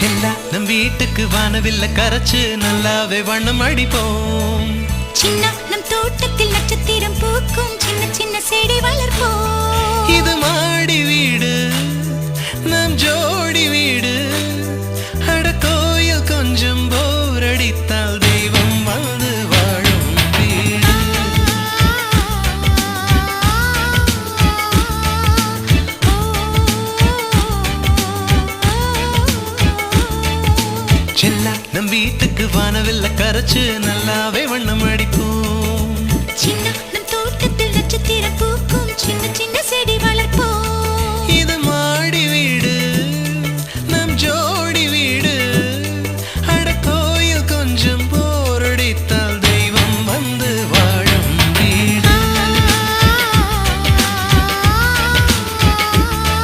செல்லா நம் வீட்டுக்கு வானவில்ல கரைச்சு நல்லாவே வண்ணம் அடிப்போம். சின்ன நம் தோட்டத்தில் நட்சத்திரம் பூக்கும் சின்ன சின்ன செடி வளர்ப்போம். இது மாடி வீடு நம் ஜோடி வீடு. அட கோயில் கொஞ்சம் போர் அடித்தால் தெய்வம் வந்து வாழும் வீடு. செல்லா நம் வீட்டுக்கு வானவில்ல கரைச்சு நல்லாவே வண்ணம் அடிப்போம். சின்ன நம் தோட்டத்தில் நட்சத்திரம் பூக்கும் சின்ன சின்ன செடி வளர்ப்போம். இது